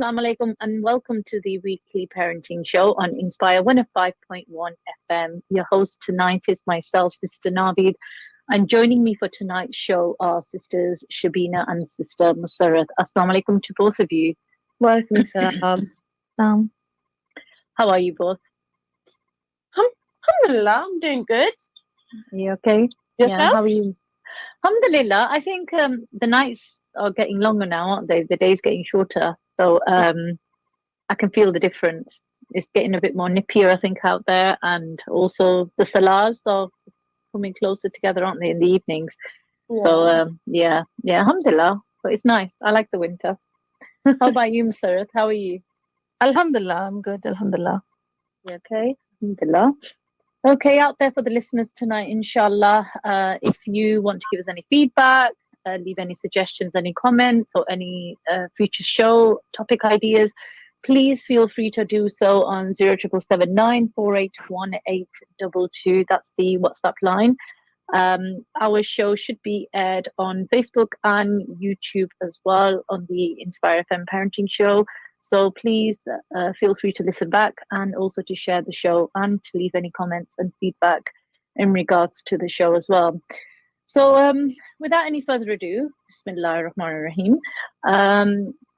Assalamu alaikum and welcome to the weekly parenting show on Inspire 105.1 FM. Your host tonight is myself, Sister Naveed, and joining me for tonight's show are sisters Shabina and Sister Musarat. Assalamu alaikum to both of you. Welcome, salam. How are you both? Alhamdulillah, I'm doing good. Are you okay? Yourself? Yeah, how are you? Alhamdulillah, I think the nights are getting longer now, aren't they? The days getting shorter. So I can feel the difference. It's getting a bit more nippier, I think, out there. And also the salars are coming closer together, aren't they, in the evenings? Yeah. So, yeah, alhamdulillah. But it's nice. I like the winter. How about you, Musarat? How are you? Alhamdulillah, I'm good. Alhamdulillah. You okay? Alhamdulillah. Okay, out there for the listeners tonight, inshallah. If you want to give us any feedback, leave any suggestions, any comments, or any future show topic ideas, please feel free to do so on 07779 481 That's the WhatsApp line. Our show should be aired on Facebook and YouTube as well on the Inspire FM Parenting Show. So please feel free to listen back and also to share the show and to leave any comments and feedback in regards to the show as well. So without any further ado, Bismillah ar-Rahman ar-Rahim,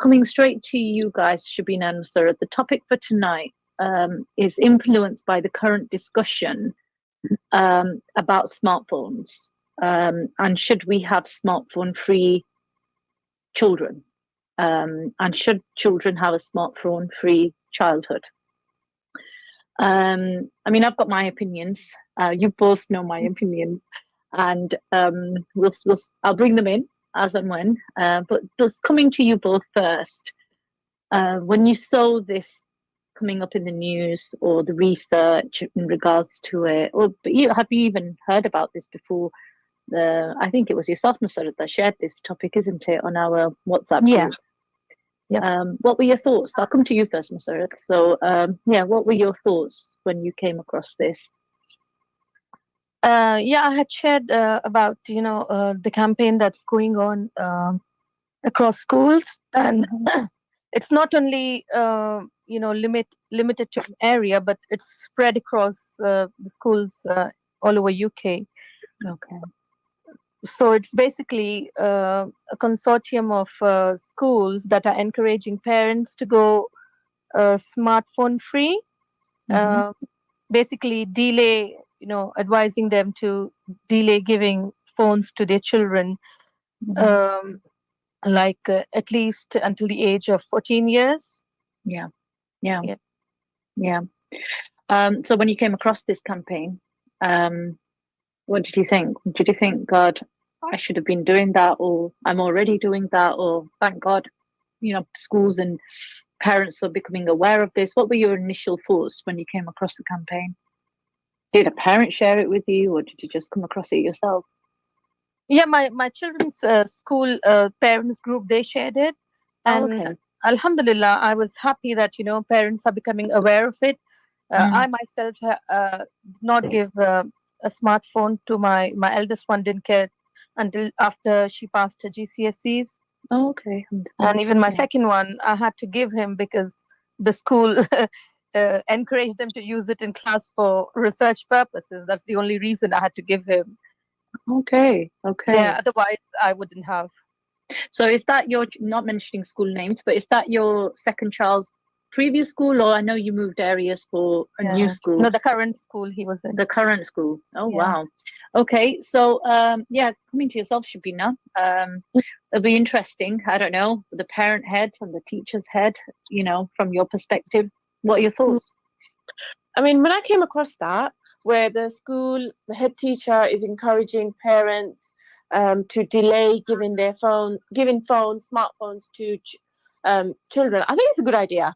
coming straight to you guys, Shabina and Musarat, the topic for tonight is influenced by the current discussion about smartphones and should we have smartphone-free children? And should children have a smartphone-free childhood? I mean, I've got my opinions. You both know my opinions, and I'll bring them in as and when. But just coming to you both first, when you saw this coming up in the news or the research in regards to it, or have you even heard about this before? I think it was yourself, Musarat, that shared this topic, isn't it, on our WhatsApp group? Yeah. What were your thoughts? I'll come to you first, Musarat. So, what were your thoughts when you came across this? I had shared about the campaign that's going on across schools, and it's not only limited to an area, but it's spread across the schools all over UK. Okay. So it's basically a consortium of schools that are encouraging parents to go smartphone free. Basically delay, advising them to delay giving phones to their children, at least until the age of 14 years. Yeah. So when you came across this campaign, what did you think? Did you think, God, I should have been doing that, or I'm already doing that, or thank God, schools and parents are becoming aware of this? What were your initial thoughts when you came across the campaign? Did a parent share it with you, or did you just come across it yourself? Yeah, my children's school parents group, they shared it. And Alhamdulillah, I was happy that, parents are becoming aware of it. I myself did not give a smartphone to my eldest one, didn't care until after she passed her GCSEs. Oh, okay. And even my second one, I had to give him because the school encouraged them to use it in class for research purposes. That's the only reason I had to give him. Okay. Yeah, otherwise I wouldn't have. So is that your, not mentioning school names, but is that your second child's previous school, or I know you moved areas for a new school? No, the current school he was in. The current school. Oh, wow. Okay. So, coming to yourself, Shabina, it'll be interesting. I don't know, the parent head and the teacher's head, from your perspective, what are your thoughts? I mean, when I came across that, where the head teacher is encouraging parents to delay giving smartphones to children, I think it's a good idea.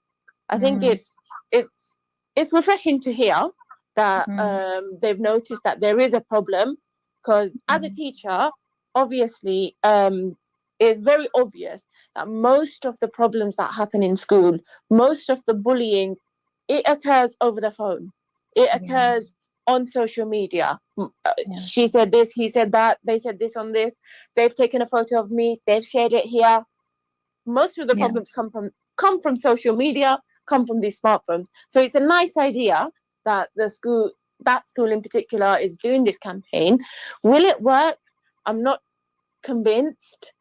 I think it's refreshing to hear that they've noticed that there is a problem, because as a teacher, obviously, it's very obvious that most of the problems that happen in school, most of the bullying, it occurs over the phone. It occurs on social media. She said this, he said that, they said this on this, they've taken a photo of me, they've shared it here. Most of the problems come come from social media, come from these smartphones. So it's a nice idea that that school in particular is doing this campaign. Will it work? I'm not convinced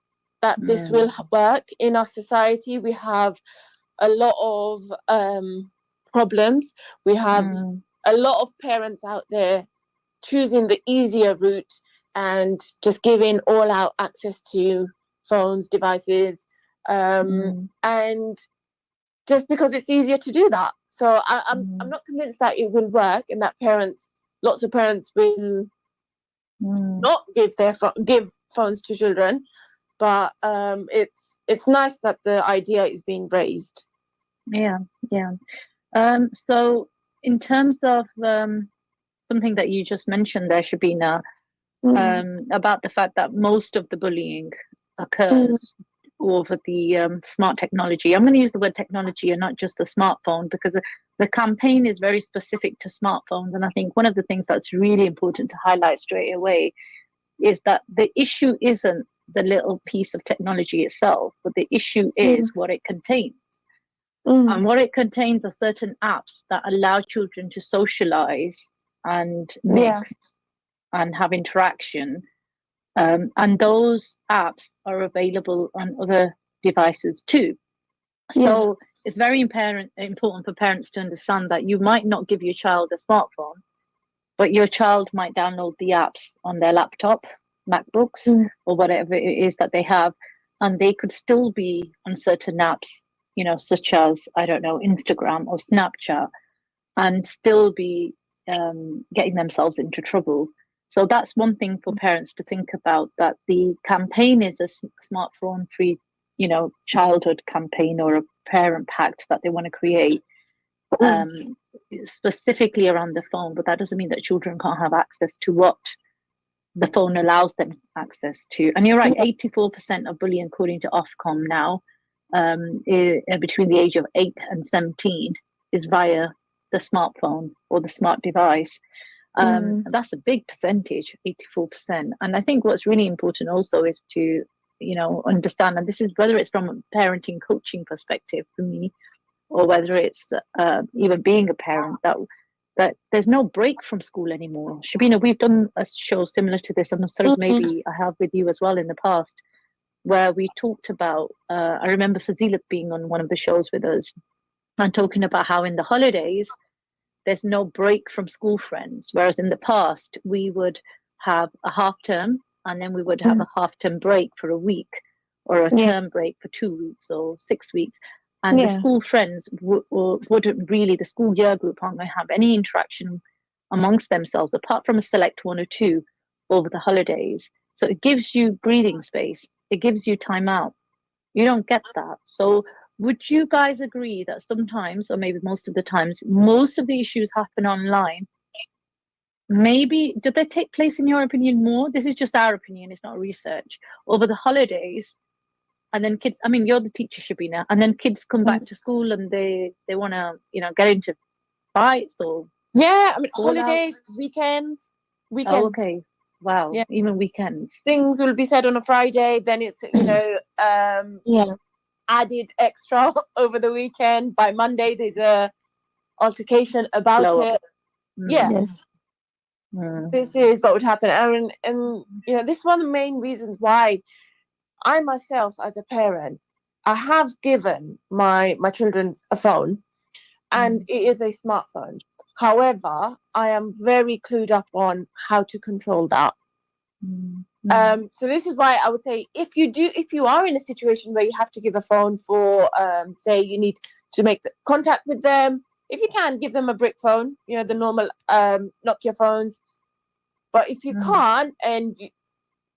that this will work in our society. We have a lot of problems. We have a lot of parents out there choosing the easier route and just giving all out access to phones, devices, and just because it's easier to do that. So I'm not convinced that it will work, and that lots of parents will not give phones to children. But it's nice that the idea is being raised. Yeah. So in terms of something that you just mentioned there, Shabina, about the fact that most of the bullying occurs over the smart technology. I'm going to use the word technology and not just the smartphone, because the campaign is very specific to smartphones. And I think one of the things that's really important to highlight straight away is that the issue isn't the little piece of technology itself, but the issue is what it contains. And what it contains are certain apps that allow children to socialize and mix and have interaction. And those apps are available on other devices too. So it's very important for parents to understand that you might not give your child a smartphone, but your child might download the apps on their laptop, MacBooks, or whatever it is that they have, and they could still be on certain apps, such as, I don't know, Instagram or Snapchat, and still be getting themselves into trouble. So that's one thing for parents to think about, that the campaign is a smartphone-free, childhood campaign or a parent pact that they want to create, specifically around the phone. But that doesn't mean that children can't have access to what the phone allows them access to. And you're right, 84% of bullying, according to Ofcom now, between the age of 8 and 17 is via the smartphone or the smart device. That's a big percentage, 84%. And I think what's really important also is to, understand, and this is whether it's from a parenting coaching perspective for me, or whether it's even being a parent, that there's no break from school anymore. Shabina, we've done a show similar to this. I'm sorry, maybe I have with you as well in the past, where we talked about, I remember Fazilat being on one of the shows with us and talking about how in the holidays, there's no break from school friends. Whereas in the past, we would have a half term and then we would have a half term break for a week, or a term break for 2 weeks or 6 weeks. And the school friends wouldn't really, the school year group aren't going to have any interaction amongst themselves, apart from a select one or two over the holidays. So it gives you breathing space. It gives you time out. You don't get that. So would you guys agree that sometimes, or maybe most of the times, most of the issues happen online? Maybe, did they take place, in your opinion, more? This is just our opinion, it's not research. Over the holidays, and then kids, I mean, you're the teacher, Shabina, and then kids come back to school and they want to, get into fights or... Yeah, I mean, holidays, weekends. Oh, okay. Wow. Yeah. Even weekends. Things will be said on a Friday, then it's, added extra over the weekend. By Monday, there's a altercation about it. Yes. This is what would happen. And this is one of the main reasons why I myself, as a parent, I have given my children a phone, and it is a smartphone. However, I am very clued up on how to control that. So this is why I would say, if you are in a situation where you have to give a phone for, say, you need to make the contact with them, if you can, give them a brick phone, the normal Nokia phones. But if you can't, and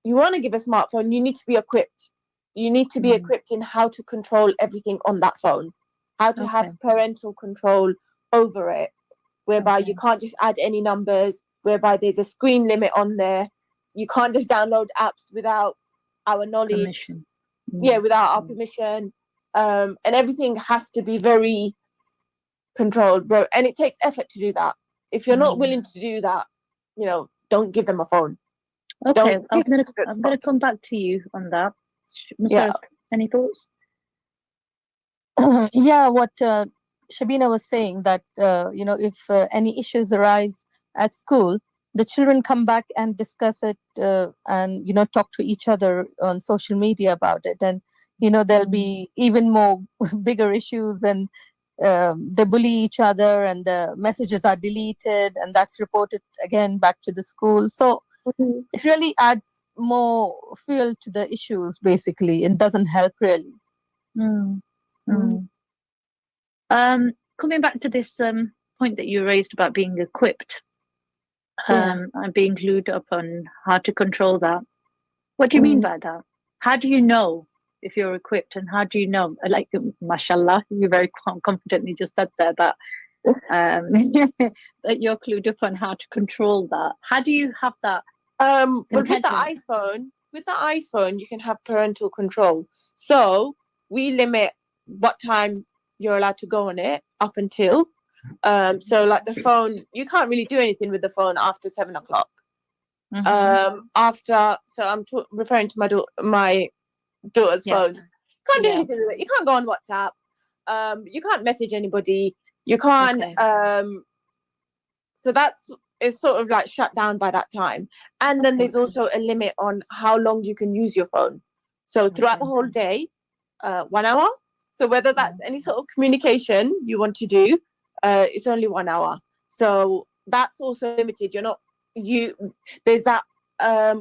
you want to give a smartphone, you need to be equipped. You need to be equipped in how to control everything on that phone, how to have parental control over it, whereby you can't just add any numbers, whereby there's a screen limit on there. You can't just download apps without our knowledge. Permission. Without our permission. And everything has to be very controlled, bro. And it takes effort to do that. If you're not willing to do that, don't give them a phone. Okay, I'm gonna come back to you on that. Musarraf, any thoughts? Yeah, what Shabina was saying, that if any issues arise at school, the children come back and discuss it, and talk to each other on social media about it, and there'll be even more bigger issues, and they bully each other, and the messages are deleted, and that's reported again back to the school. So it really adds more fuel to the issues, basically, and doesn't help really. Coming back to this point that you raised about being equipped, and being glued up on how to control that. What do you mean by that? How do you know if you're equipped, and how do you know? Like, mashallah, you very confidently just said there that that you're clued up on how to control that. How do you have that? Well, with the iPhone, you can have parental control. So we limit what time you're allowed to go on it up until. So like the phone, you can't really do anything with the phone after 7:00. So I'm referring to my daughter's phone. Can't do anything with it. You can't go on WhatsApp. You can't message anybody. You can't. So it's sort of like shut down by that time. And then there's also a limit on how long you can use your phone. So throughout the whole day, 1 hour. So whether that's any sort of communication you want to do, it's only 1 hour. So that's also limited. There's that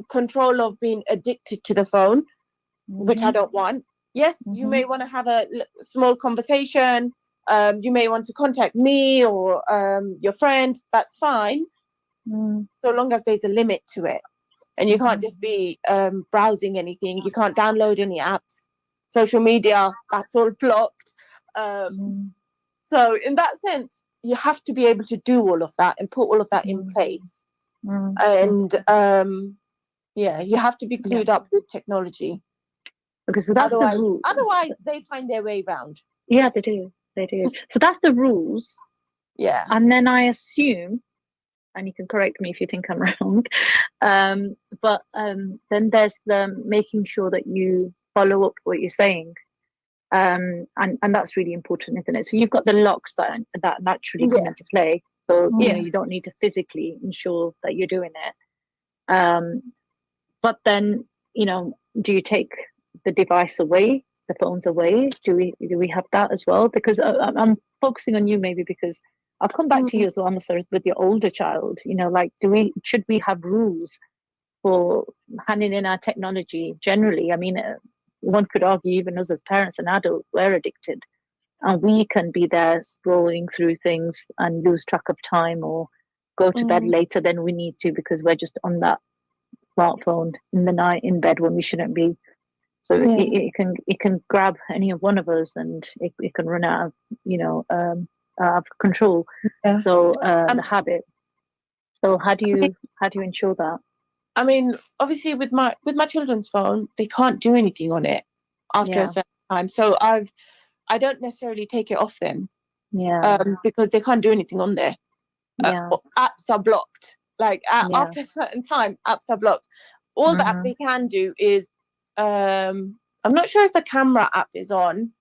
control of being addicted to the phone, which I don't want. Yes, you may want to have a small conversation. You may want to contact me or your friend. That's fine, so long as there's a limit to it. And you can't just be browsing anything. You can't download any apps. Social media, that's all blocked. So in that sense, you have to be able to do all of that and put all of that in place. And you have to be clued up with technology. Okay, so that's the rule. Otherwise, they find their way around. Yeah, they do. So that's the rules. Yeah. And then I assume, and you can correct me if you think I'm wrong, but then there's the making sure that you follow up what you're saying. And that's really important, isn't it? So you've got the locks that naturally come into play. So you don't need to physically ensure that you're doing it. But then, do you take the device away, the phones away? Do we have that as well? Because I'm focusing on you maybe because I'll come back to you as well, with your older child. Like, should we have rules for handing in our technology generally? I mean, one could argue even us as parents and adults, we're addicted, and we can be there scrolling through things and lose track of time or go to bed later than we need to because we're just on that smartphone in the night in bed when we shouldn't be. So it can grab any of one of us, and it can run out of control. So the habit. So how do you ensure that? I mean, obviously with my children's phone, they can't do anything on it after a certain time. So I don't necessarily take it off them. Because they can't do anything on there. Apps are blocked. Like after a certain time, apps are blocked. All that they can do is I'm not sure if the camera app is on,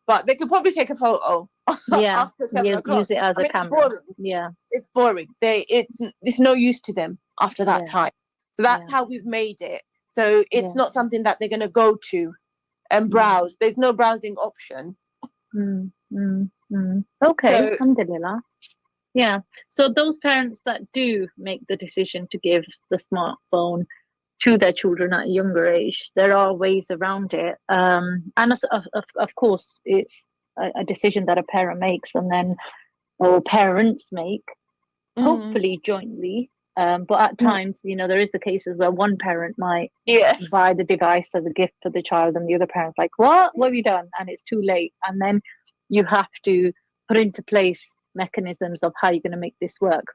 but they could probably take a photo. After 7:00. Use it as a camera. It's boring. It's no use to them after that time. So that's how we've made it. So it's not something that they're going to go to and browse. There's no browsing option. Okay, alhamdulillah. Yeah. So those parents that do make the decision to give the smartphone to their children at a younger age, there are ways around it. And of course, it's a decision that a parent makes, or parents make, hopefully jointly. But at times, there is the cases where one parent might buy the device as a gift for the child, and the other parent's like, what have you done? And it's too late. And then you have to put into place mechanisms of how you're going to make this work.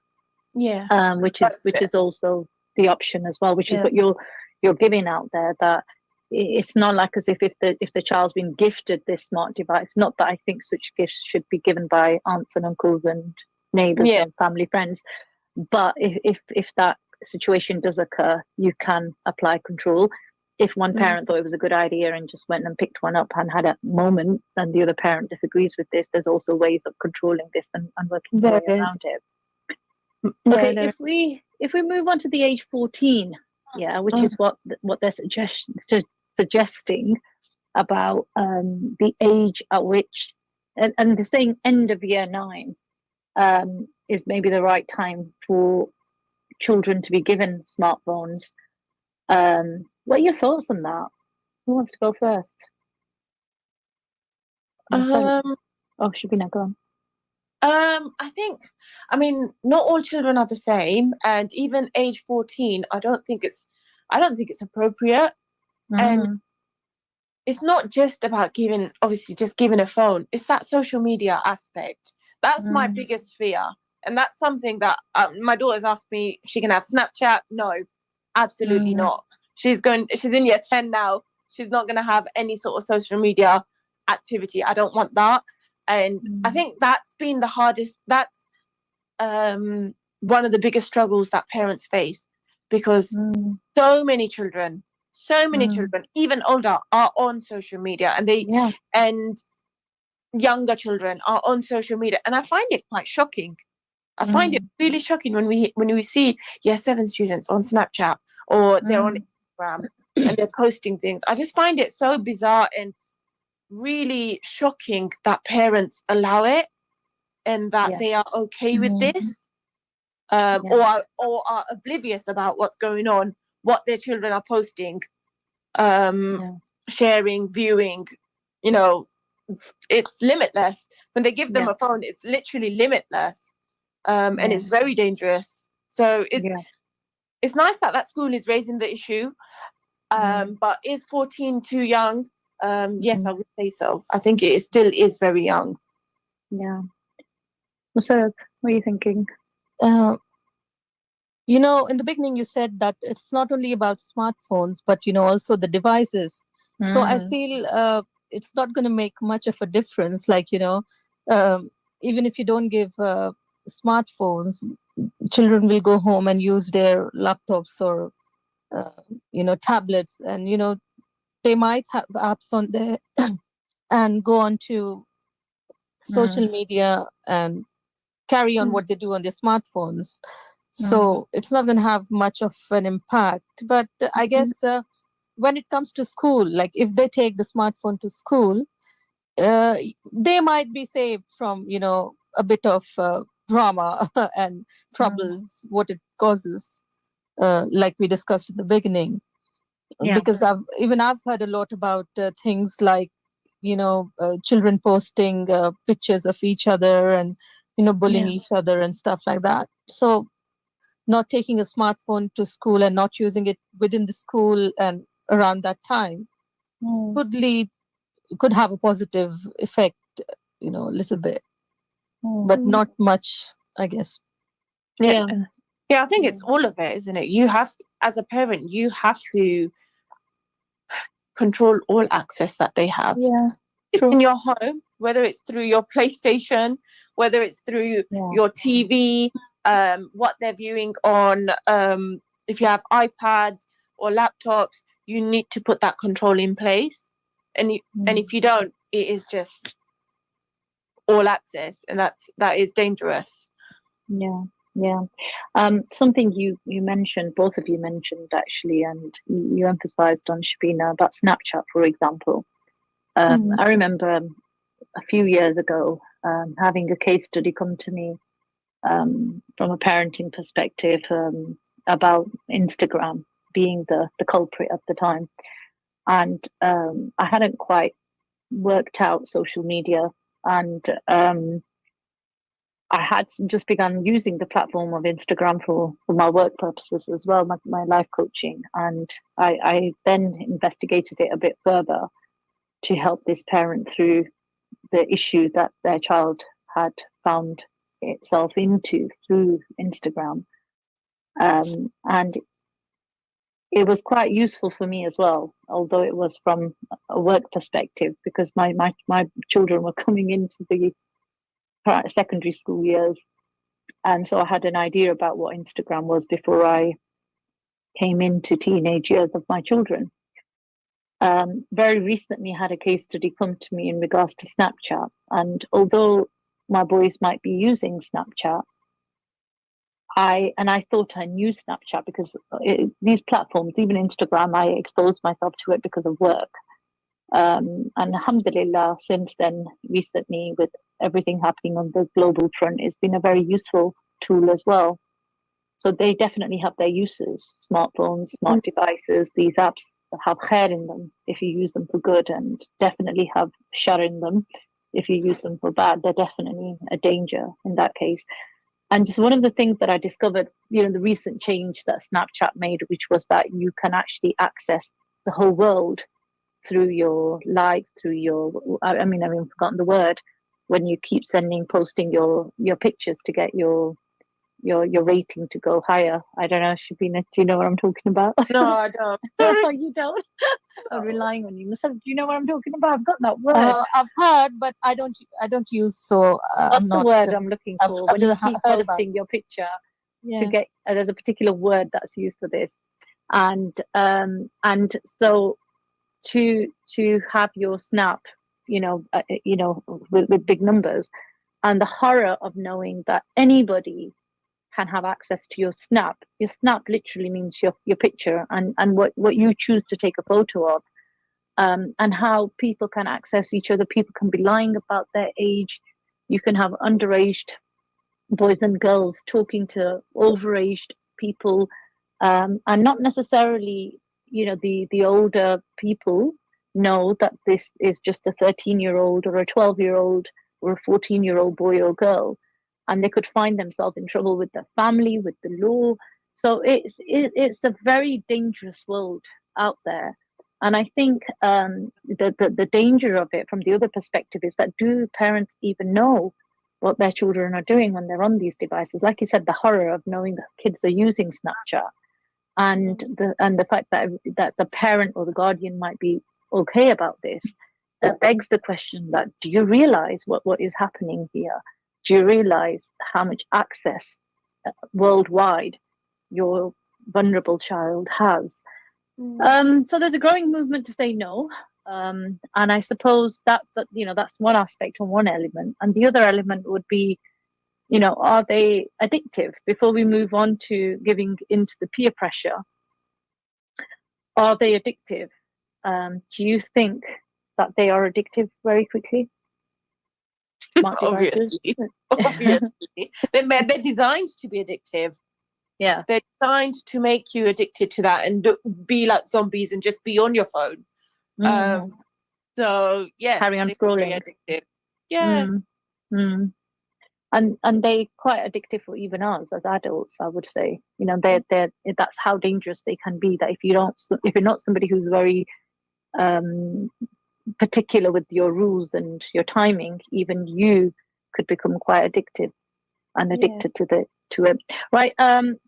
Which is also the option as well, which is what you're giving out there, that it's not like as if the child's been gifted this smart device. Not that I think such gifts should be given by aunts and uncles and neighbors and family friends, but if that situation does occur, you can apply control. if one parent thought it was a good idea and just went and picked one up and had a moment, and the other parent disagrees with this, there's also ways of controlling this and working their way around it. Okay, if we move on to the age 14, which is what they're suggesting about the age at which, and they're saying end of year 9 is maybe the right time for children to be given smartphones. What are your thoughts on that? Who wants to go first? Shabina, go on. I think, not all children are the same, and even age 14, I don't think it's appropriate. And it's not just about giving a phone. It's that social media aspect. That's my biggest fear. And that's something that my daughter's asked me if she can have Snapchat. No, absolutely not. She's in year 10 now. She's not going to have any sort of social media activity. I don't want that. And I think that's been the hardest. That's one of the biggest struggles that parents face, because so many children, even older, are on social media, and younger children are on social media. And I find it quite shocking. I find it really shocking when we see year 7 students on Snapchat, or they're on Instagram and they're posting things. I just find it so bizarre and really shocking that parents allow it, and that they are okay with this, or are oblivious about what's going on, what their children are posting, sharing, viewing. It's limitless. When they give them a phone, it's literally limitless. And it's very dangerous. So it's nice that school is raising the issue. But is 14 too young? Yes, I would say so. I think it still is very young. Yeah. So, what are you thinking? In the beginning you said that it's not only about smartphones, but also the devices. So I feel it's not going to make much of a difference. Like, even if you don't give smartphones, children will go home and use their laptops or tablets, and they might have apps on there and go on to social media and carry on what they do on their smartphones. So it's not going to have much of an impact. But I guess when it comes to school, like if they take the smartphone to school, they might be saved from a bit of drama and troubles, what it causes, like we discussed in the beginning. Because I've heard a lot about things like children posting pictures of each other and bullying each other and stuff like that. So not taking a smartphone to school and not using it within the school and around that time could have a positive effect, a little bit, but not much, I guess. Yeah, I think it's all of it, isn't it? You have, as a parent, you have to control all access that they have. It's in your home, whether it's through your PlayStation, whether it's through your TV, what they're viewing on, if you have iPads or laptops, you need to put that control in place. And if you don't, it is just all access, and that is dangerous. Something you mentioned, both of you mentioned actually, and you emphasized on, Shabina, about Snapchat, for example. I remember a few years ago having a case study come to me from a parenting perspective about Instagram being the culprit at the time. And I hadn't quite worked out social media, and I had just begun using the platform of Instagram for my work purposes as well, my life coaching. And I then investigated it a bit further to help this parent through the issue that their child had found itself into through Instagram. And it was quite useful for me as well, although it was from a work perspective, because my children were coming into the secondary school years, and so I had an idea about what Instagram was before I came into teenage years of my children. very recently had a case study come to me in regards to Snapchat. And although my boys might be using Snapchat, I thought I knew Snapchat because these platforms, even Instagram, I exposed myself to it because of work. And alhamdulillah, since then, recently, with everything happening on the global front, it's been a very useful tool as well. So they definitely have their uses. Smartphones, smart devices, these apps have khair in them if you use them for good, and definitely have shar in them if you use them for bad. They're definitely a danger in that case. And just one of the things that I discovered, the recent change that Snapchat made, which was that you can actually access the whole world through your likes, through your, I've forgotten the word, when you keep posting your pictures to get your rating to go higher. I don't know, Shabina, do you know what I'm talking about? No, I don't. Oh, you don't? I'm relying on you. Do you know what I'm talking about? I've got that word. I've heard, but I don't use. So what's the word I'm looking for? When you keep posting your picture to get, there's a particular word that's used for this, and so to have your snap, with big numbers, and the horror of knowing that anybody can have access to your snap. Your snap literally means your picture and what you choose to take a photo of, and how people can access each other. People can be lying about their age. You can have underaged boys and girls talking to overaged people, and not necessarily, the older people know that this is just a 13-year-old or a 12-year-old or a 14-year-old boy or girl, and they could find themselves in trouble with their family, with the law. So it's a very dangerous world out there. And I think the danger of it from the other perspective is that, do parents even know what their children are doing when they're on these devices? Like you said, the horror of knowing that kids are using Snapchat, and the fact that the parent or the guardian might be okay about this, begs the question that, do you realize what is happening here? Do you realize how much access worldwide your vulnerable child has? So there's a growing movement to say no, and I suppose that's one aspect and one element, and the other element would be, are they addictive? Before we move on to giving into the peer pressure, are they addictive? Do you think that they are addictive very quickly? Obviously. They're designed to be addictive. Yeah, they're designed to make you addicted to that and be like zombies and just be on your phone. So yes, carry on scrolling. Addictive. Yeah. And they quite addictive for even us as adults, I would say. They're that's how dangerous they can be. That if you're not somebody who's very particular with your rules and your timing, even you could become quite addicted to it. Right.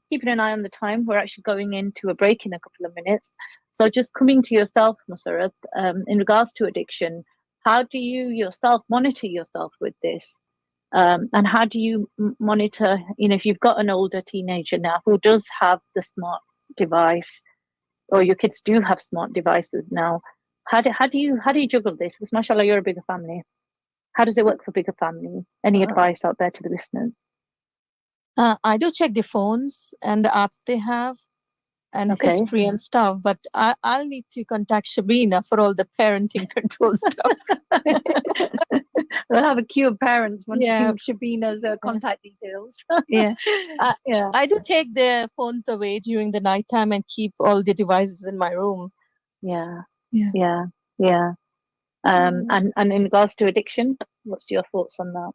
Keeping an eye on the time. We're actually going into a break in a couple of minutes. So just coming to yourself, Musarrat, in regards to addiction, how do you yourself monitor yourself with this? And how do you monitor, if you've got an older teenager now who does have the smart device, or your kids do have smart devices now, how do you juggle this? Because mashallah, you're a bigger family. How does it work for bigger families? Any advice out there to the listeners? I do check the phones and the apps they have and history and stuff, but I'll need to contact Shabina for all the parenting control stuff. We'll have a queue of parents wanting Shabina's contact details. I do take the phones away during the nighttime and keep all the devices in my room. And in regards to addiction, what's your thoughts on that?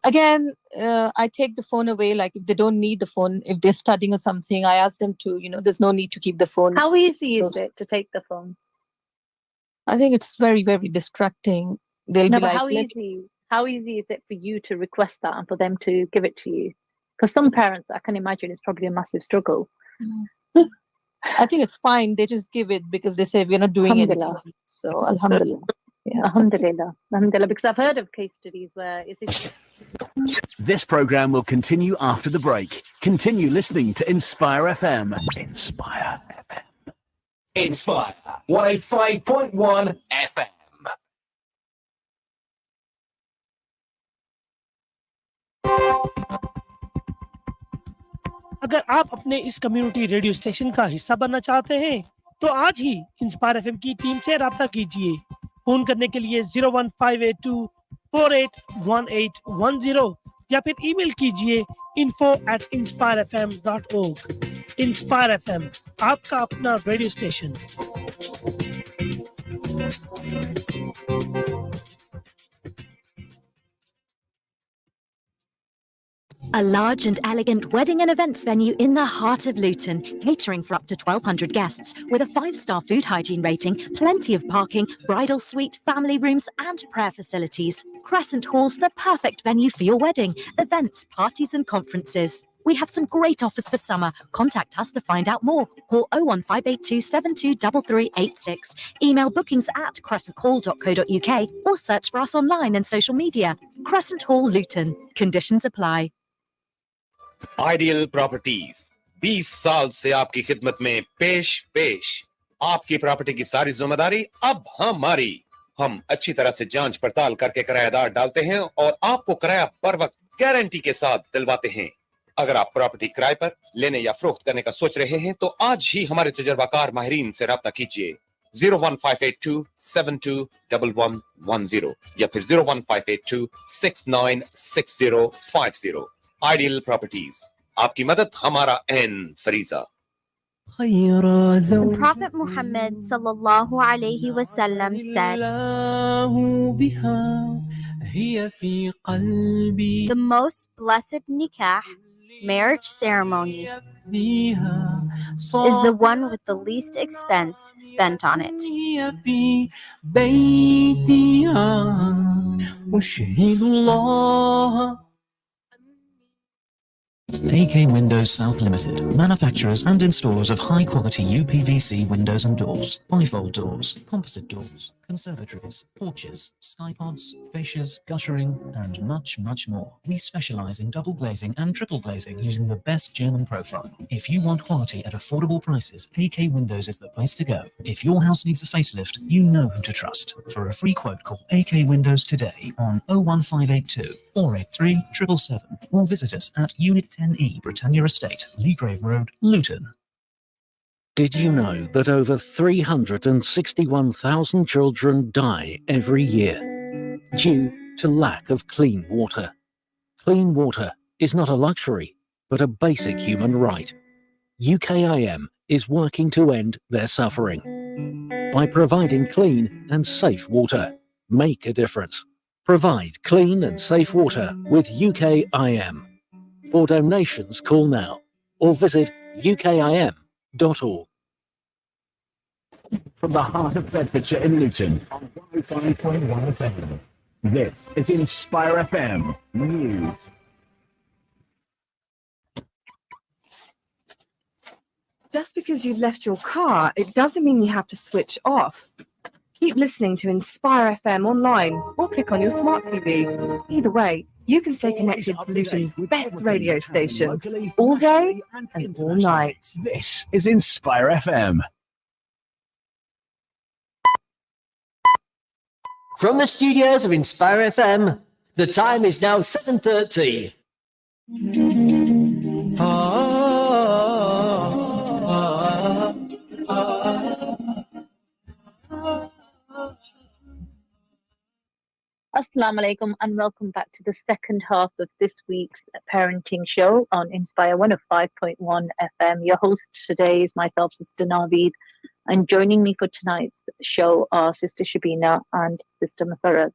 Again, I take the phone away. Like if they don't need the phone, if they're studying or something, I ask them to, there's no need to keep the phone. How easy is it to take the phone? I think it's very, very distracting. They'll be like, how easy is it for you to request that and for them to give it to you? Because some parents, I can imagine, it's probably a massive struggle. I think it's fine. They just give it because they say we're not doing anything. So alhamdulillah. Alhamdulillah, because I've heard of case studies where This program will continue after the break. Continue listening to Inspire FM. Inspire FM. Inspire 105.1 FM. अगर आप अपने इस community radio station का हिस्सा बनना चाहते हैं तो आज ही इंस्पायर एफएम की टीम से राब्ता कीजिए। फोन करने के लिए 01582481810 या फिर ईमेल कीजिए info@inspirefm.org। इंस्पायर एफएम, आपका अपना radio station. A large and elegant wedding and events venue in the heart of Luton, catering for up to 1,200 guests, with a 5-star food hygiene rating, plenty of parking, bridal suite, family rooms and prayer facilities. Crescent Hall's the perfect venue for your wedding, events, parties and conferences. We have some great offers for summer. Contact us to find out more. Call 01582 723386. Email bookings@crescenthall.co.uk or search for us online and social media. Crescent Hall, Luton. Conditions apply. Ideal properties 20 साल से आपकी खिदमत में पेश आपकी property की सारी जिम्मेदारी अब हमारी। हम अच्छी तरह से जांच पड़ताल करके किराएदार डालते हैं और आपको किराया पर वक्त गारंटी के साथ दिलवाते हैं। अगर आप प्रॉपर्टी किराए पर लेने या फरोख्त करने का सोच रहे हैं तो आज ही हमारे तजुर्बाकार माहिरीन से राब्ता कीजिए 01582721110 या फिर 01582696050। आइडियल प्रॉपर्टीज, आपकी मदद हमारा N फरीजा। The Prophet Muhammad sallallahu alaihi wasallam said, the most blessed nikah, marriage ceremony, is the one with the least expense spent on it. AK Windows South Limited, manufacturers and installers of high-quality UPVC windows and doors, bifold doors, composite doors, conservatories, porches, skypods, fascias, guttering, and much, much more. We specialize in double glazing and triple glazing using the best German profile. If you want quality at affordable prices, AK Windows is the place to go. If your house needs a facelift, you know who to trust. For a free quote, call AK Windows today on 01582 483 777 or visit us at Unit 10E, Britannia Estate, Leagrave Road, Luton. Did you know that over 361,000 children die every year due to lack of clean water? Clean water is not a luxury, but a basic human right. UKIM is working to end their suffering by providing clean and safe water. Make a difference. Provide clean and safe water with UKIM. For donations, call now or visit ukim.org. From the heart of Bedfordshire in Luton on 105.1 FM. This is Inspire FM News. Just because you left your car, it doesn't mean you have to switch off. Keep listening to Inspire FM online or click on your smart TV. Either way, you can stay connected to Luton's best radio station all day and all night. This is Inspire FM. From the studios of Inspire FM, the time is now 7:30. Assalamu alaikum and welcome back to the second half of this week's parenting show on Inspire 105.1 FM. Your host today is myself, Sister Naveed, and joining me for tonight's show are Sister Shabina and Sister Mafaraz.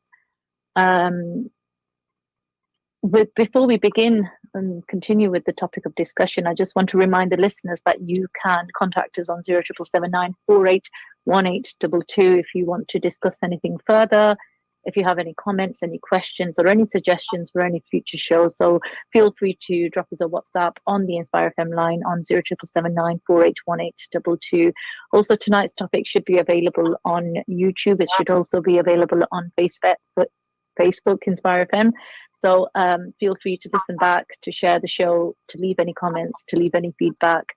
Before we begin and continue with the topic of discussion, I just want to remind the listeners that you can contact us on 07779 481822 if you want to discuss anything further. If you have any comments, any questions, or any suggestions for any future shows, so feel free to drop us a WhatsApp on the Inspire FM line on 07779 481822. Also, tonight's topic should be available on YouTube. It should also be available on Facebook, Inspire FM. So feel free to listen back, to share the show, to leave any comments, to leave any feedback.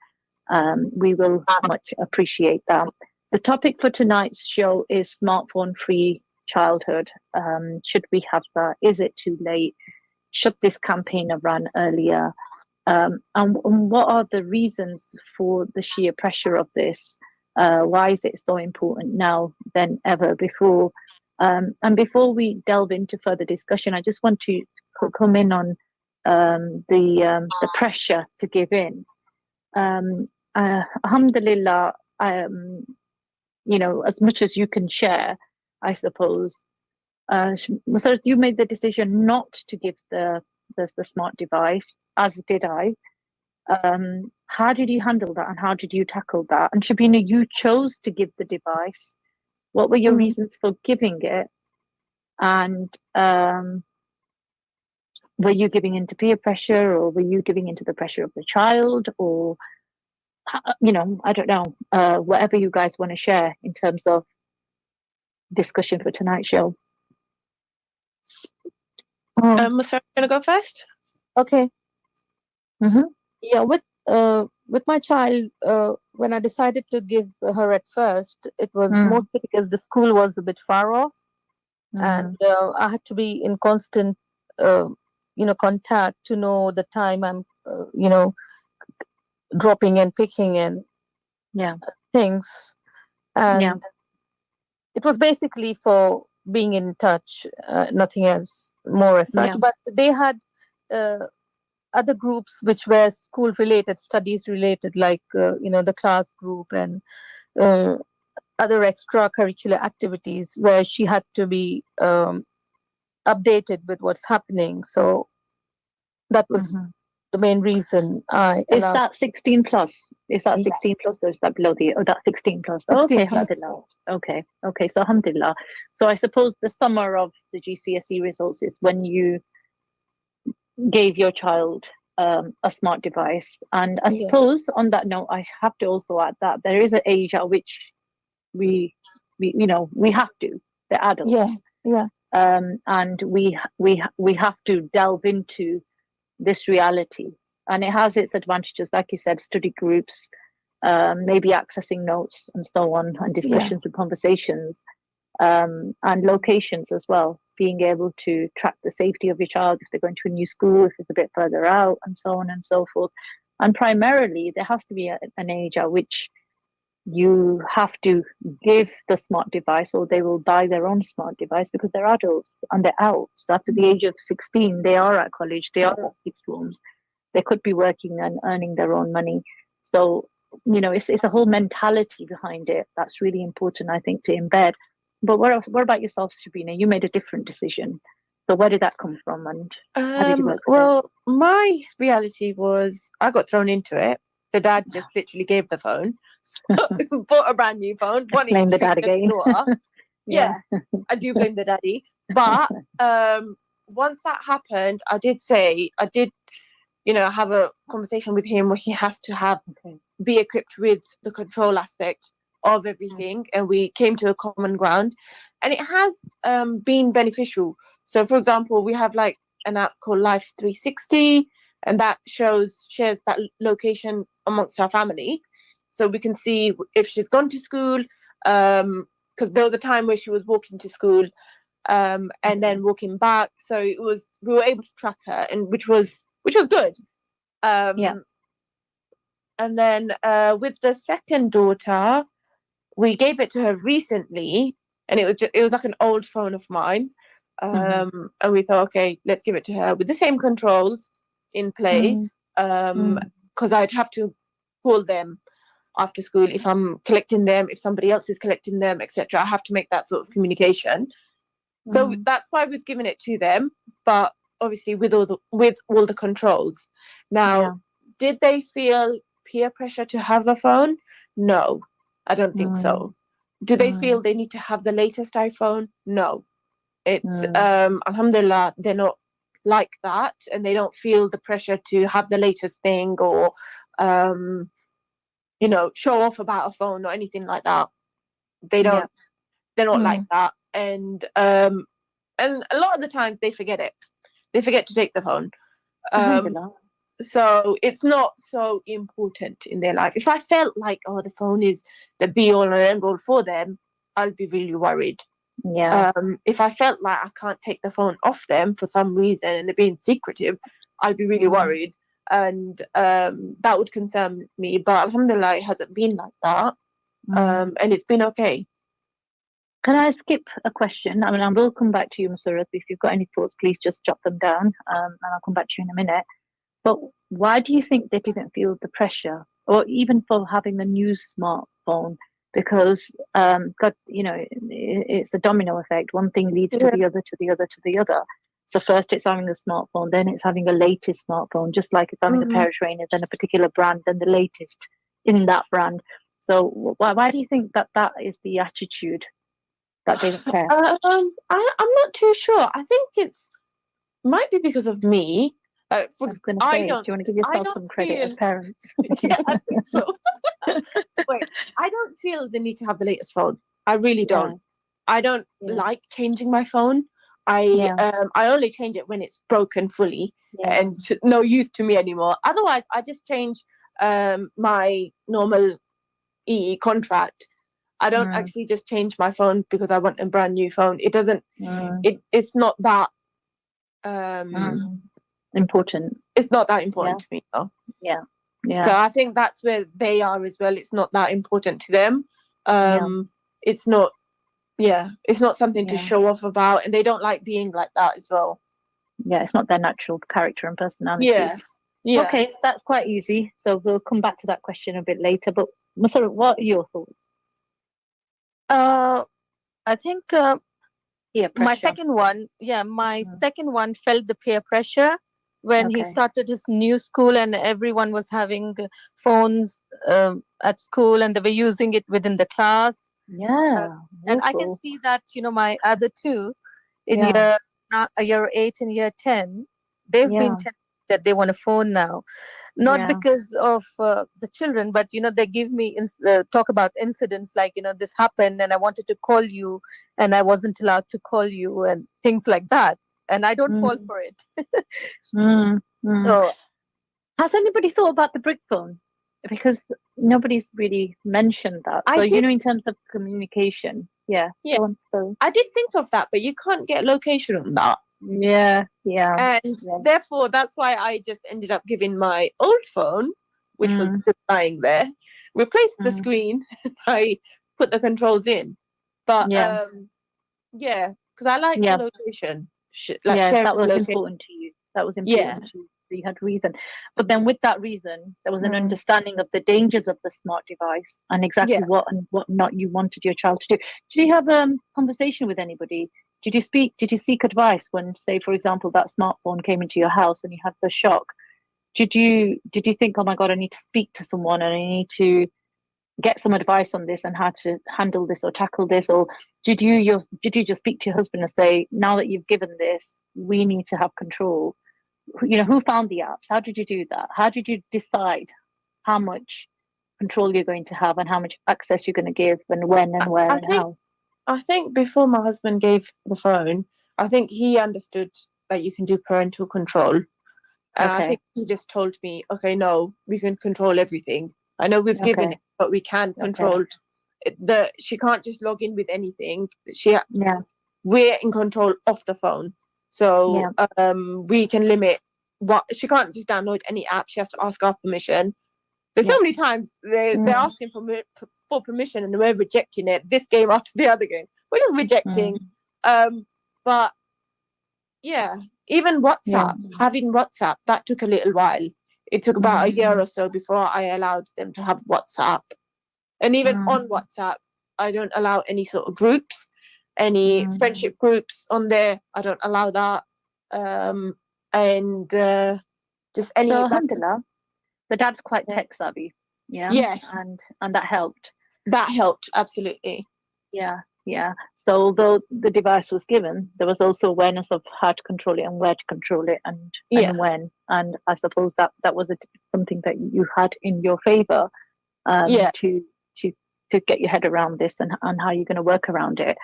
We will much appreciate that. The topic for tonight's show is smartphone-free childhood. Should we have that? Is it too late? Should this campaign have run earlier? And what are the reasons for the sheer pressure of this? Why is it so important now than ever before? And before we delve into further discussion, I just want to come in on the pressure to give in. Alhamdulillah, as much as you can share, I suppose. So you made the decision not to give the smart device, as did I. How did you handle that, and how did you tackle that? And Shabina, you chose to give the device. What were your reasons for giving it? And were you giving into peer pressure, or were you giving into the pressure of the child, or I don't know, whatever you guys want to share in terms of discussion for tonight's show. Masra, gonna go first? Okay. Mm-hmm. Yeah, with my child, when I decided to give her at first, it was mostly because the school was a bit far off, and I had to be in constant, contact to know the time I'm, dropping and picking and things, and it was basically for being in touch, nothing else more as such. But they had other groups which were school related, studies related, like the class group and other extracurricular activities where she had to be updated with what's happening. So that was the main reason Is that 16 plus? Is that 16 plus, or is that below the? Oh, that's 16 plus. 16 okay, plus. alhamdulillah. Okay. So alhamdulillah. So I suppose the summer of the GCSE results is when you gave your child a smart device. And I suppose on that note, I have to also add that there is an age at which we have to. The adults. And we have to delve into this reality, and it has its advantages, like you said, study groups, maybe accessing notes and so on, and discussions and conversations, and locations as well, being able to track the safety of your child if they're going to a new school, if it's a bit further out, and so on and so forth. And primarily there has to be an age at which you have to give the smart device, or they will buy their own smart device, because they're adults and they're out. So after the age of 16, they are at college, they are at sixth forms, they could be working and earning their own money. So, it's a whole mentality behind it that's really important, I think, to embed. But what about yourself, Shabina? You made a different decision. So where did that come from, and how did you work with it? My reality was I got thrown into it. The dad just literally gave the phone, bought a brand new phone. Blame the dad again. Yeah, I do blame the daddy. But once that happened, I did have a conversation with him where he has to be equipped with the control aspect of everything, and we came to a common ground, and it has been beneficial. So, for example, we have like an app called Life 360, and that shares that location amongst our family, so we can see if she's gone to school. Because there was a time where she was walking to school, and then walking back. So we were able to track her, and which was good. And then with the second daughter, we gave it to her recently, and it was like an old phone of mine. And we thought, okay, let's give it to her with the same controls in place, because I'd have to call them after school if I'm collecting them, if somebody else is collecting them, etc. I have to make that sort of communication. So that's why we've given it to them, but obviously with all the controls. Now, did they feel peer pressure to have a phone? No, I don't think so. Do they feel they need to have the latest iPhone? No. It's alhamdulillah, they're not like that, and they don't feel the pressure to have the latest thing, or show off about a phone or anything like that. They don't. They're not like that, and a lot of the times they forget it. They forget to take the phone. So it's not so important in their life. If I felt like, oh, the phone is the be all and end all for them, I'll be really worried. Yeah. If I felt like I can't take the phone off them for some reason and they're being secretive, I'd be really worried. And that would concern me. But alhamdulillah, it hasn't been like that. And it's been okay. Can I skip a question? I mean, I will come back to you, Musarat. If you've got any thoughts, please just jot them down, and I'll come back to you in a minute. But why do you think they didn't feel the pressure, or even for having a new smartphone? Because, God, it's a domino effect. One thing leads to the other, to the other, to the other. So first it's having a smartphone, then it's having a latest smartphone, just like it's having a pair of trainers, then a particular brand, then the latest in that brand. So why do you think that is the attitude? That they don't care? I'm not too sure. I think might be because of me. I was going to say, do you want to give yourself some credit as parents? Yeah, I think so. Wait, I don't feel the need to have the latest phone. I really don't. I don't like changing my phone. I only change it when it's broken fully and no use to me anymore. Otherwise, I just change my normal EE contract. I don't actually just change my phone because I want a brand new phone. It doesn't. It's not that important. It's not that important to me, though. Yeah. So I think that's where they are as well. It's not that important to them. It's not. Yeah, it's not something to show off about, and they don't like being like that as well. Yeah, it's not their natural character and personality. Yeah. Okay, that's quite easy. So we'll come back to that question a bit later. But Masara, what are your thoughts? I think my second one felt the peer pressure when he started his new school and everyone was having phones at school and they were using it within the class. And I can see that, my other two in year 8 and year 10, they've been telling that they want a phone now. Not because of the children, but they give me talk about incidents like this happened and I wanted to call you and I wasn't allowed to call you and things like that, and I don't fall for it. So has anybody thought about the brick phone? Because nobody's really mentioned that. So in terms of communication, I did think of that, but you can't get location on that. And therefore that's why I just ended up giving my old phone, which was just lying there, replaced the screen, and I put the controls in. But because I like the location. That was important to you. That was important to you. So you had reason. But then with that reason, there was an understanding of the dangers of the smart device and exactly what and what not you wanted your child to do. Did you have a conversation with anybody? Did you seek advice when, say, for example, that smartphone came into your house and you had the shock? Did you think, oh my God, I need to speak to someone and I need to get some advice on this and how to handle this or tackle this? Or did you just speak to your husband and say, now that you've given this, we need to have control? Who found the apps? How did you do that? How did you decide how much control you're going to have and how much access you're going to give and when and where and how? I think before my husband gave the phone, I think he understood that you can do parental control. And I think he just told me, okay, no, we can control everything. I know we've given it, but we can control she can't just log in with anything. We're in control of the phone. So we can limit she can't just download any app. She has to ask our permission. There's so many times they're asking for permission and we're rejecting it. This game after the other game, we're just rejecting. But even WhatsApp, having WhatsApp, that took a little while. It took about a year or so before I allowed them to have WhatsApp. And even on WhatsApp, I don't allow any sort of groups, any friendship groups on there. I don't allow that. And just any. So, alhamdulillah, the dad's quite tech savvy. Yes. And that helped. That helped, absolutely. Yeah. So although the device was given, there was also awareness of how to control it and where to control it and when. And I suppose that was something that you had in your favor to get your head around this and how you're going to work around it.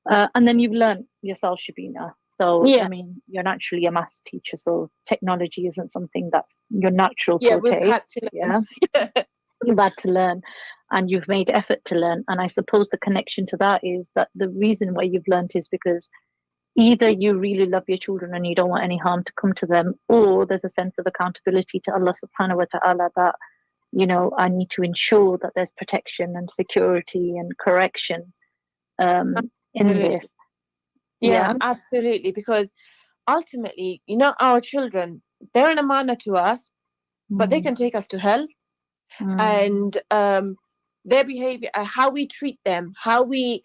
And then you've learned yourself, Shabina. So, I mean, you're naturally a maths teacher, so technology isn't something that's your natural forte. We've had to learn. You've had to learn, and you've made effort to learn. And I suppose the connection to that is that the reason why you've learned is because either you really love your children and you don't want any harm to come to them, or there's a sense of accountability to Allah subhanahu wa ta'ala that, you know, I need to ensure that there's protection and security and correction in this. Yeah, absolutely. Because ultimately, you know, our children, they're an amana to us, but they can take us to hell. And their behavior, how we treat them, how we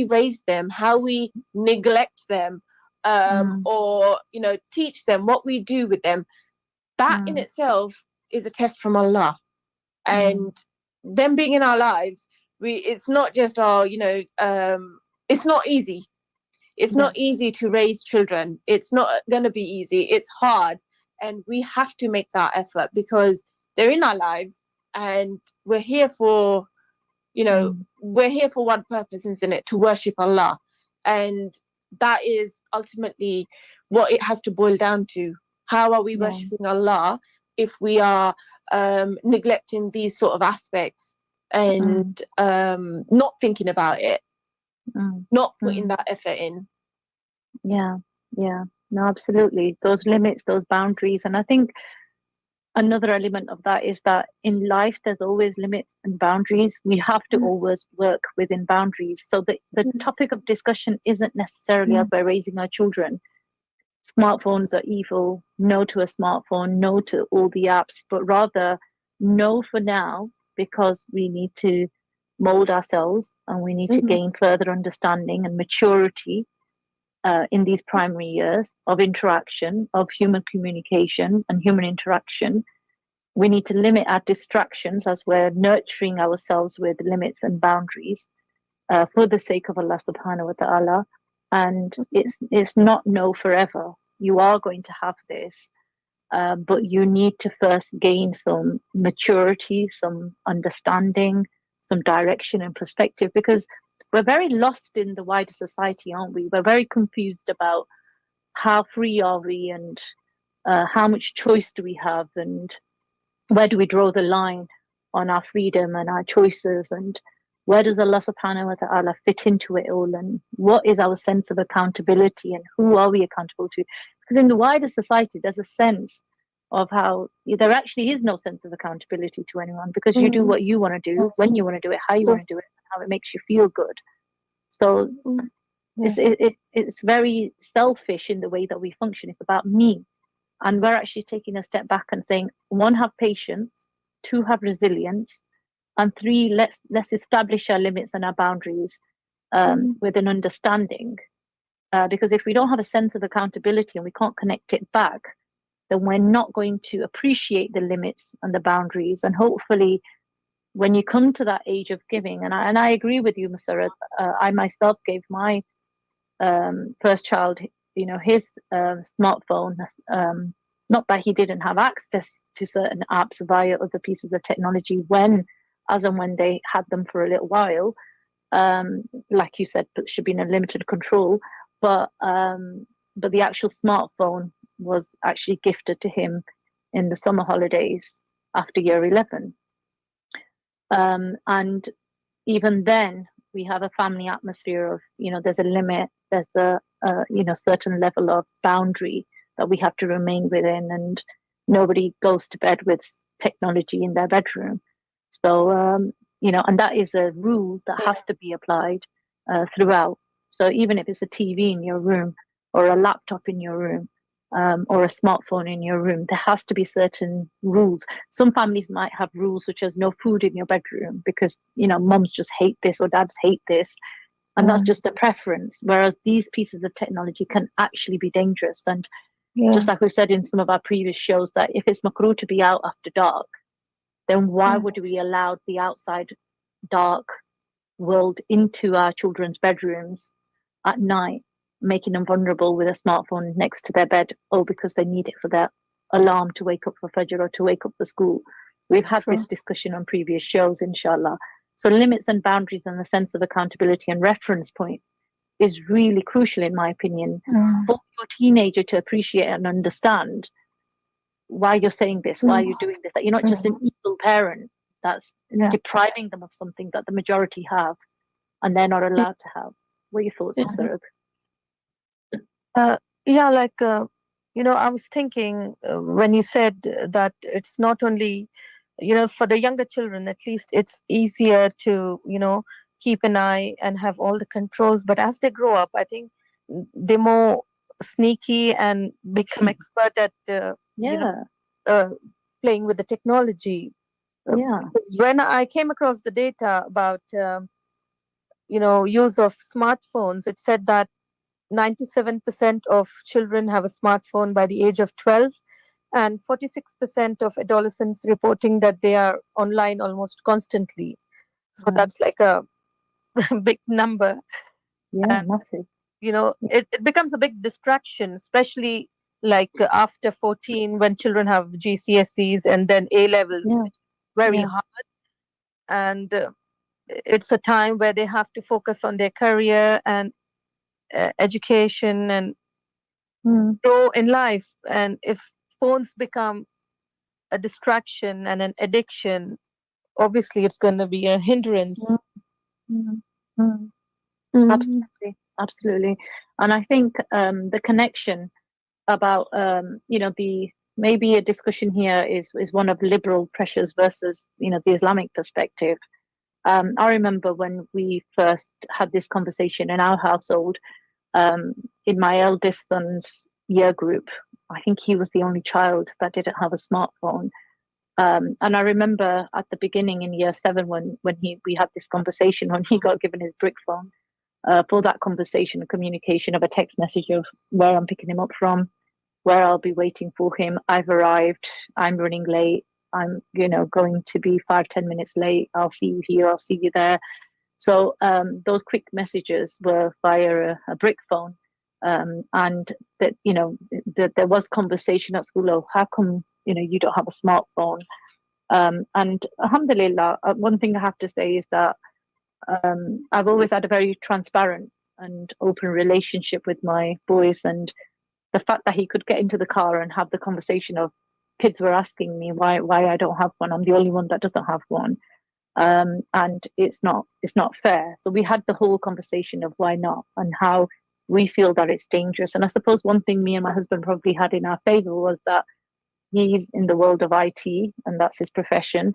raise them, how we neglect them, or, you know, teach them, what we do with them, that in itself is a test from Allah. And them being in our lives, it's not just, it's not easy. It's not easy to raise children. It's not going to be easy. It's hard. And we have to make that effort because they're in our lives and we're here for, you know, we're here for one purpose, isn't it? To worship Allah. And that is ultimately what it has to boil down to. How are we worshipping Allah if we are neglecting these sort of aspects and not thinking about it? Not putting that effort in. No, absolutely. Those limits, those boundaries. And I think another element of that is that in life there's always limits and boundaries. We have to always work within boundaries. So the topic of discussion isn't necessarily about raising our children. Smartphones are evil, no to a smartphone, no to all the apps, but rather no for now, because we need to mold ourselves and we need to gain further understanding and maturity in these primary years of interaction, of human communication and human interaction. We need to limit our distractions as we're nurturing ourselves with limits and boundaries for the sake of Allah subhanahu wa ta'ala. And it's not no forever. You are going to have this, but you need to first gain some maturity, some understanding, some direction and perspective, because we're very lost in the wider society, aren't we? We're very confused about how free are we and how much choice do we have and where do we draw the line on our freedom and our choices, and where does Allah subhanahu wa ta'ala fit into it all, and what is our sense of accountability and who are we accountable to? Because in the wider society there's a sense of how there actually is no sense of accountability to anyone, because you do what you want to do, when you want to do it, how you want to do it, how it makes you feel good. So it's very selfish in the way that we function. It's about me. And we're actually taking a step back and saying, 1, have patience, 2, have resilience, and 3, let's establish our limits and our boundaries with an understanding. Because if we don't have a sense of accountability and we can't connect it back, then we're not going to appreciate the limits and the boundaries. And hopefully, when you come to that age of giving, and I agree with you, Masarrat, I myself gave my first child, you know, his smartphone, not that he didn't have access to certain apps via other pieces of technology as and when they had them for a little while, like you said, it should be in a limited control, but the actual smartphone was actually gifted to him in the summer holidays after year 11. And even then we have a family atmosphere of, you know, there's a limit, there's a certain level of boundary that we have to remain within, and nobody goes to bed with technology in their bedroom. So and that is a rule that has to be applied throughout. So even if it's a TV in your room or a laptop in your room, or a smartphone in your room, there has to be certain rules. Some families might have rules such as no food in your bedroom because, you know, mums just hate this or dads hate this, and that's just a preference. Whereas these pieces of technology can actually be dangerous. And just like we've said in some of our previous shows, that if it's makruh to be out after dark, then why would we allow the outside dark world into our children's bedrooms at night, making them vulnerable with a smartphone next to their bed, because they need it for their alarm to wake up for Fajr or to wake up for school. We've had this discussion on previous shows, inshallah. So limits and boundaries and the sense of accountability and reference point is really crucial, in my opinion, for your teenager to appreciate and understand why you're saying this, why you're doing this, that you're not just an evil parent that's depriving them of something that the majority have and they're not allowed to have. What are your thoughts, Sarah? I was thinking when you said that it's not only, for the younger children, at least it's easier to, keep an eye and have all the controls. But as they grow up, I think they're more sneaky and become expert at, playing with the technology. Because when I came across the data about, use of smartphones, it said that 97% of children have a smartphone by the age of 12, and 46% of adolescents reporting that they are online almost constantly. So that's like a big number. Massive. It becomes a big distraction, especially like after 14, when children have GCSEs and then A levels, which is very hard. And it's a time where they have to focus on their career and education and grow in life. And if phones become a distraction and an addiction, obviously it's going to be a hindrance. Absolutely. And I think the connection about the maybe a discussion here is one of liberal pressures versus the Islamic perspective. I remember when we first had this conversation in our household, in my eldest son's year group, I think he was the only child that didn't have a smartphone. And I remember at the beginning in year 7 when we had this conversation, when he got given his brick phone, for that conversation, a communication of a text message of where I'm picking him up from, where I'll be waiting for him. I've arrived. I'm running late. I'm, going to be 5-10 minutes late. I'll see you here. I'll see you there. So those quick messages were via a brick phone. And that, there was conversation at school. Oh, how come, you don't have a smartphone? And alhamdulillah, one thing I have to say is that I've always had a very transparent and open relationship with my boys, and the fact that he could get into the car and have the conversation of kids were asking me why I don't have one. I'm the only one that doesn't have one, and it's not fair. So we had the whole conversation of why not and how we feel that it's dangerous. And I suppose one thing me and my husband probably had in our favor was that he's in the world of IT and that's his profession.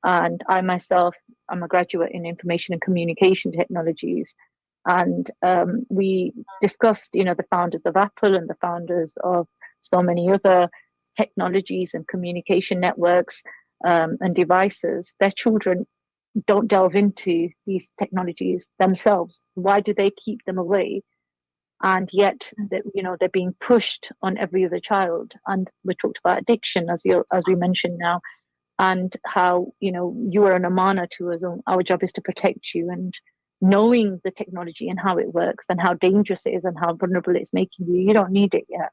And I myself, I'm a graduate in information and communication technologies. And we discussed, the founders of Apple and the founders of so many other technologies and communication networks and devices. Their children don't delve into these technologies themselves. Why do they keep them away? And yet, they're being pushed on every other child. And we talked about addiction, as we mentioned now, and how you are an amana to us. Our job is to protect you, and knowing the technology and how it works and how dangerous it is and how vulnerable it's making you, you don't need it yet.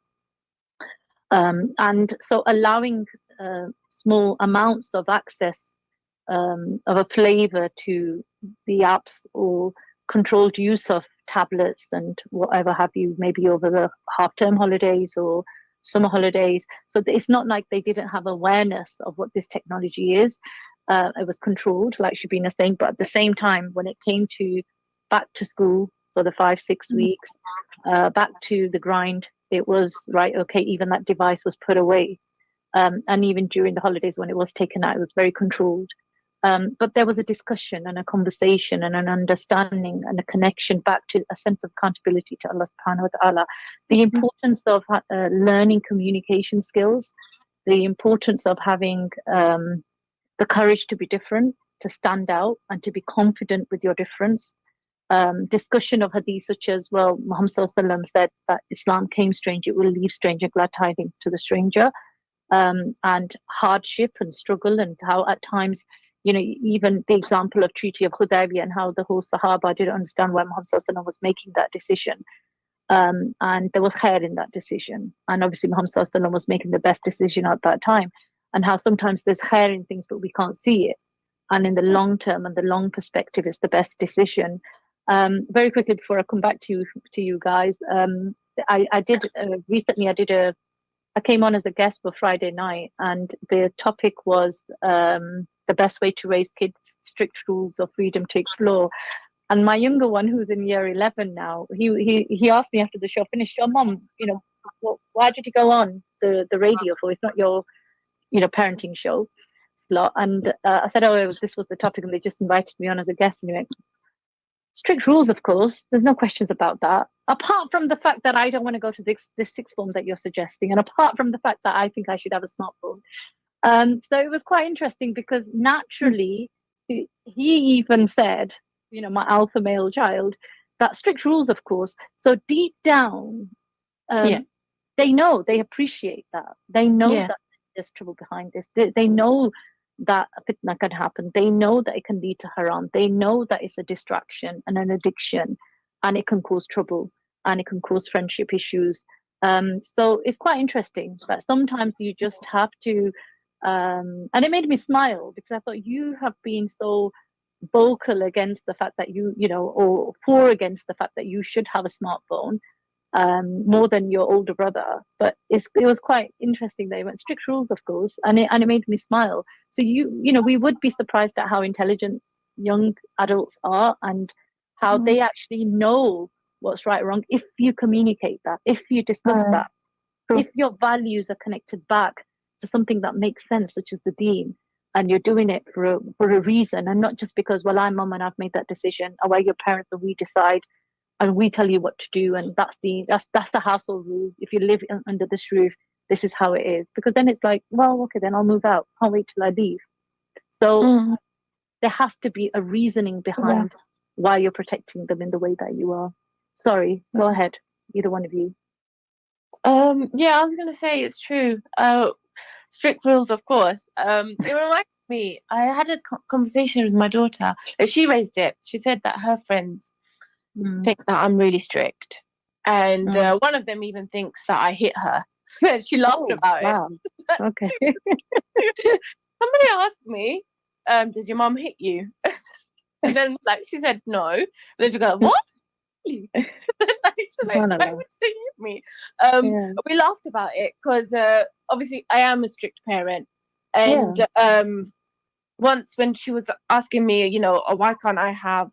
And so allowing small amounts of access of a flavor to the apps or controlled use of tablets and whatever have you, maybe over the half-term holidays or summer holidays. So it's not like they didn't have awareness of what this technology is. It was controlled, like Shabina's saying, but at the same time, when it came to back to school for the 5-6 weeks, back to the grind, it was right, okay, even that device was put away. And even during the holidays when it was taken out, it was very controlled. But there was a discussion and a conversation and an understanding and a connection back to a sense of accountability to Allah subhanahu wa ta'ala. The importance of learning communication skills, the importance of having the courage to be different, to stand out and to be confident with your difference. Discussion of hadith such as, well, Muhammad sallallahu alaihi wasallam said that Islam came strange, it will leave stranger glad tidings to the stranger. And hardship and struggle, and how at times, even the example of Treaty of Hudaybiyah and how the whole Sahaba didn't understand why Muhammad sallallahu alaihi wasallam was making that decision. And there was khair in that decision. And obviously Muhammad sallallahu alaihi wasallam was making the best decision at that time. And how sometimes there's khair in things, but we can't see it. And in the long term and the long perspective, it's the best decision. Very quickly before I come back to you guys, I did recently. I came on as a guest for Friday night, and the topic was the best way to raise kids: strict rules or freedom to explore. And my younger one, who's in year 11 now, he asked me after the show finished, "Oh, Mom, why did you go on the radio for? It's not your parenting show slot." And I said, "Oh, this was the topic, and they just invited me on as a guest." And he went, "Strict rules, of course. There's no questions about that. Apart from the fact that I don't want to go to this sixth form that you're suggesting, and apart from the fact that I think I should have a smartphone." So it was quite interesting because naturally, he even said, my alpha male child, that strict rules, of course. So deep down, they know, they appreciate that. They know that there's trouble behind this. They know that a fitna can happen. They know that it can lead to haram. They know that it's a distraction and an addiction, and it can cause trouble and it can cause friendship issues. So it's quite interesting that sometimes you just have to, and it made me smile because I thought you have been so vocal against the fact that or for against the fact that you should have a smartphone, more than your older brother. But it was quite interesting that he went strict rules, of course, and it made me smile. So we would be surprised at how intelligent young adults are and how they actually know what's right or wrong if you communicate that, if you discuss that, if your values are connected back to something that makes sense, such as the Deen, and you're doing it for a reason, and not just because, well, I'm mum and I've made that decision, or we're your parents and we decide and we tell you what to do, and that's the household rule. If you live under this roof, this is how it is. Because then it's like, well, okay, then I'll move out. Can't wait till I leave. So there has to be a reasoning behind why you're protecting them in the way that you are. Sorry, go ahead, either one of you. I was going to say it's true. Strict rules, of course. It reminds me, I had a conversation with my daughter. She raised it. She said that her friends think that I'm really strict. And one of them even thinks that I hit her. She laughed about it. Okay. Somebody asked me, does your mom hit you? And then she said no. And then she goes, what? She's like, why would she hit me? We laughed about it because obviously I am a strict parent. And once when she was asking me, why can't I have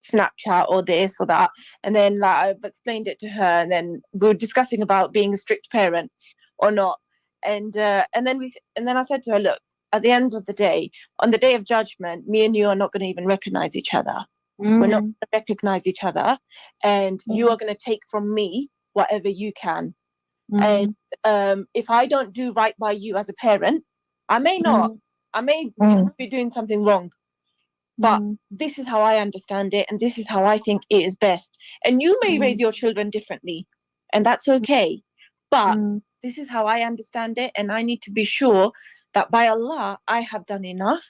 Snapchat or this or that, and then I've explained it to her, and then we were discussing about being a strict parent or not, and then I said to her, look, at the end of the day, on the day of judgment, me and you are not going to even recognize each other. We're not going to recognize each other, and you are going to take from me whatever you can. And if I don't do right by you as a parent, I may be doing something wrong. But this is how I understand it, and this is how I think it is best. And you may raise your children differently, and that's okay. But this is how I understand it, and I need to be sure that by Allah, I have done enough,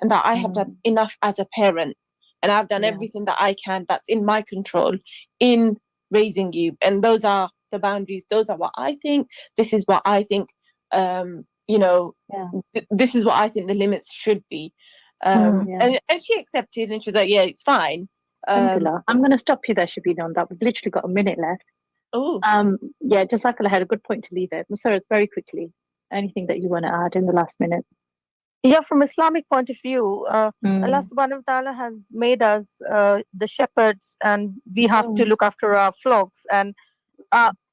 and that I have done enough as a parent. And I've done everything that I can that's in my control in raising you. And those are the boundaries. Those are what I think. This is what I think, this is what I think the limits should be. And she accepted, and she was like, yeah, it's fine. I'm going to stop you there, Shabina, on that. We've literally got a minute left. Oh. Jazakallah had a good point to leave it. Masarah, very quickly, anything that you want to add in the last minute? Yeah, from Islamic point of view, Allah subhanahu wa ta'ala has made us the shepherds, and we have to look after our flocks. And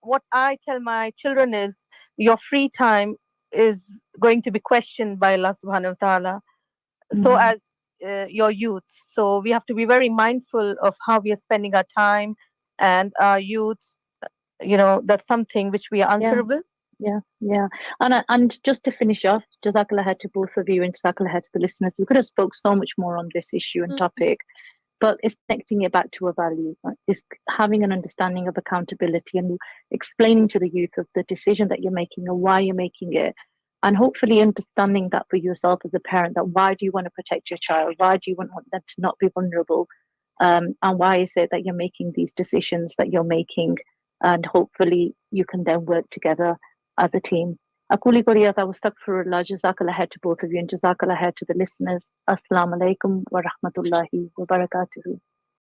what I tell my children is, your free time is going to be questioned by Allah subhanahu wa ta'ala. So as your youth. So we have to be very mindful of how we are spending our time and our youth. That's something which we are answerable. Yeah. And just to finish off, Jazakallah to both of you, and Jazakallah to the listeners. We could have spoke so much more on this issue and topic, but it's connecting it back to a value. It's having an understanding of accountability and explaining to the youth of the decision that you're making and why you're making it. And hopefully understanding that for yourself as a parent, that why do you want to protect your child? Why do you want them to not be vulnerable? And why is it that you're making these decisions that you're making? And hopefully you can then work together as a team. أقول قولي واستغفر الله. جزاك الله خير to both of you and جزاك الله خير to the listeners. Assalamu alaikum wa rahmatullahi wa barakatuhu.